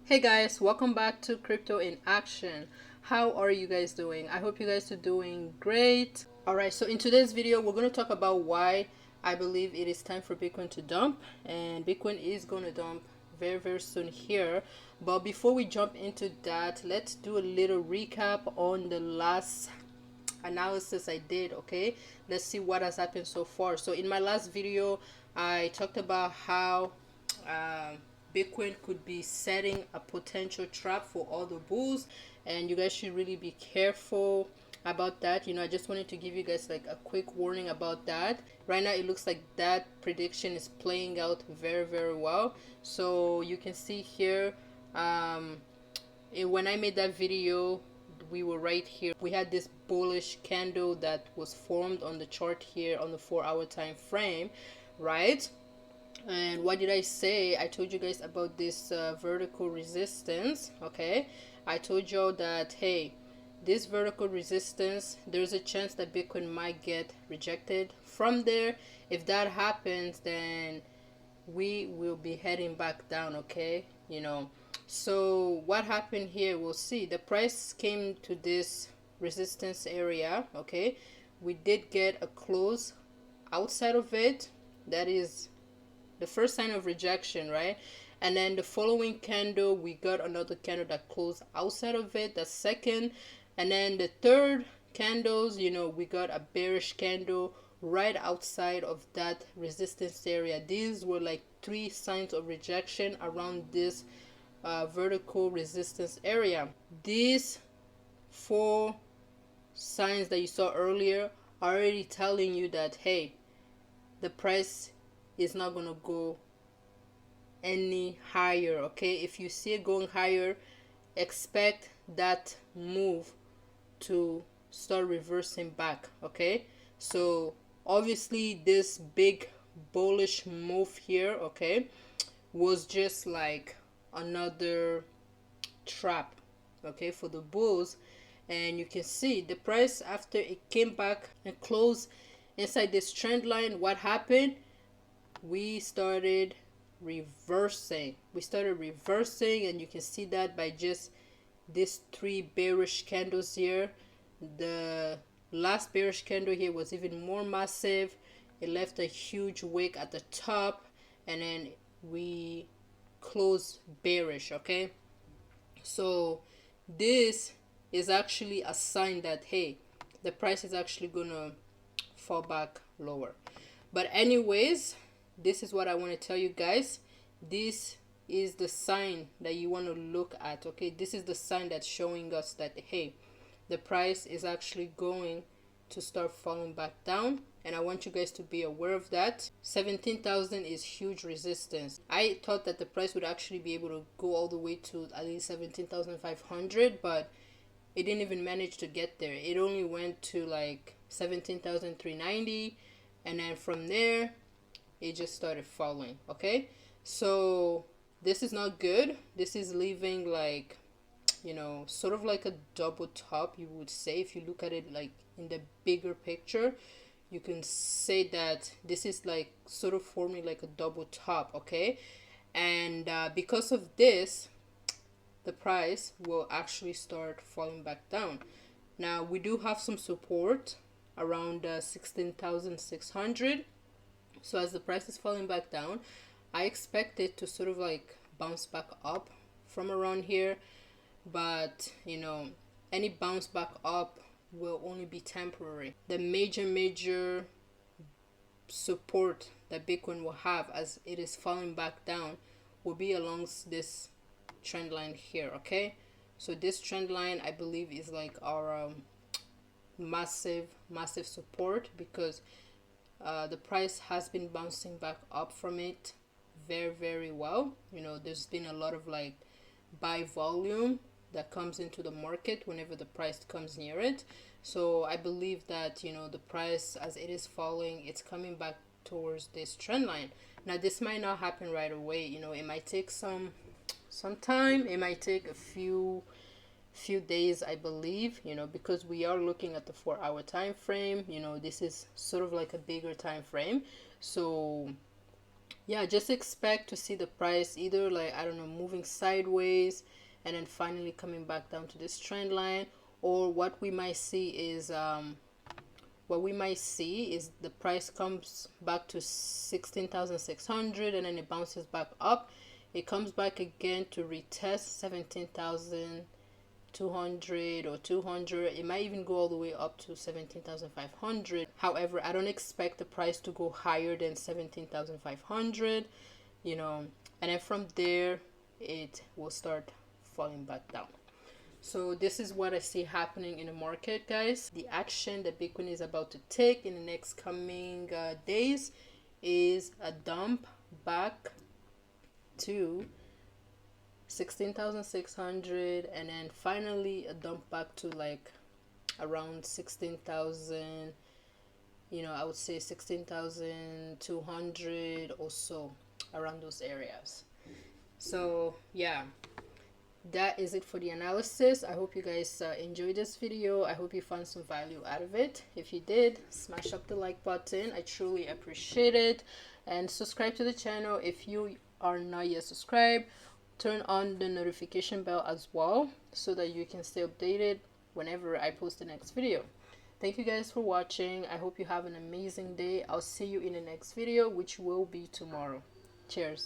Hey guys, welcome back to Crypto in Action. How are you guys doing? I hope you guys are doing great. Alright, so in today's video, we're going to talk about why I believe it is time for Bitcoin to dump. And Bitcoin is going to dump very soon here. But before we jump into that, let's do a little recap on the last analysis I did. Okay, let's see what has happened so far. So in my last video, I talked about how Bitcoin could be setting a potential trap for all the bulls, and you guys should really be careful about that. I just wanted to give you guys like a quick warning about that. Right now it looks like that prediction is playing out very well. So you can see here, when I made that video, we were right here. We had this bullish candle that was formed on the chart here on the 4-hour time frame, right? And what did I say? I told you guys about this vertical resistance. Okay, I told y'all that, hey, this vertical resistance, there's a chance that Bitcoin might get rejected from there. If that happens, then we will be heading back down. Okay, so what happened here, we'll see. The price came to this resistance area. Okay, we did get a close outside of it. That is the first sign of rejection, right? And then the following candle, we got another candle that closed outside of it, the second. And then the third candles, we got a bearish candle right outside of that resistance area. These were like 3 signs of rejection around this vertical resistance area. These 4 signs that you saw earlier are already telling you that, hey, the price is not going to go any higher. Okay, if you see it going higher, expect that move to start reversing back. Okay, so obviously this big bullish move here, okay, was just like another trap, okay, for the bulls. And you can see the price, after it came back and closed inside this trend line, what happened? We started reversing, and you can see that by just these 3 bearish candles here. The last bearish candle here was even more massive. It left a huge wick at the top, and then we closed bearish. Okay, so this is actually a sign that, hey, the price is actually gonna fall back lower. But anyways, this is what I want to tell you guys. This is the sign that you want to look at. Okay, this is the sign that's showing us that, hey, the price is actually going to start falling back down, and I want you guys to be aware of that. 17,000 is huge resistance. I thought that the price would actually be able to go all the way to at least 17,500, but it didn't even manage to get there. It only went to like 17,390, and then from there it just started falling. Okay, so this is not good. This is leaving like, sort of like a double top, you would say. If you look at it like in the bigger picture, you can say that this is like sort of forming like a double top. Okay, and because of this, the price will actually start falling back down. Now we do have some support around 16,600. So as the price is falling back down, I expect it to sort of like bounce back up from around here. But any bounce back up will only be temporary. The major support that Bitcoin will have as it is falling back down will be along this trend line here. Okay, so this trend line, I believe, is like our massive support, because the price has been bouncing back up from it very well. There's been a lot of like buy volume that comes into the market whenever the price comes near it. So I believe that the price, as it is falling, it's coming back towards this trend line. Now this might not happen right away. It might take some time. It might take a few days, I believe, because we are looking at the 4-hour time frame. This is sort of like a bigger time frame. So yeah, just expect to see the price either, like, I don't know, moving sideways and then finally coming back down to this trend line, or what we might see is the price comes back to 16,600 and then it bounces back up. It comes back again to retest 17,200 or 200. It might even go all the way up to 17,500. However, I don't expect the price to go higher than 17,500, you know, and then from there it will start falling back down. So this is what I see happening in the market, guys. The action that Bitcoin is about to take in the next coming days is a dump back to 16,600 and then finally a dump back to like around 16,000, you know, I would say 16,200 or so, around those areas. So yeah, that is it for the analysis. I hope you guys enjoyed this video. I hope you found some value out of it. If you did, smash up the like button. I truly appreciate it. And subscribe to the channel if you are not yet subscribed. Turn on the notification bell as well so that you can stay updated whenever I post the next video. Thank you guys for watching. I hope you have an amazing day. I'll see you in the next video, which will be tomorrow. Cheers.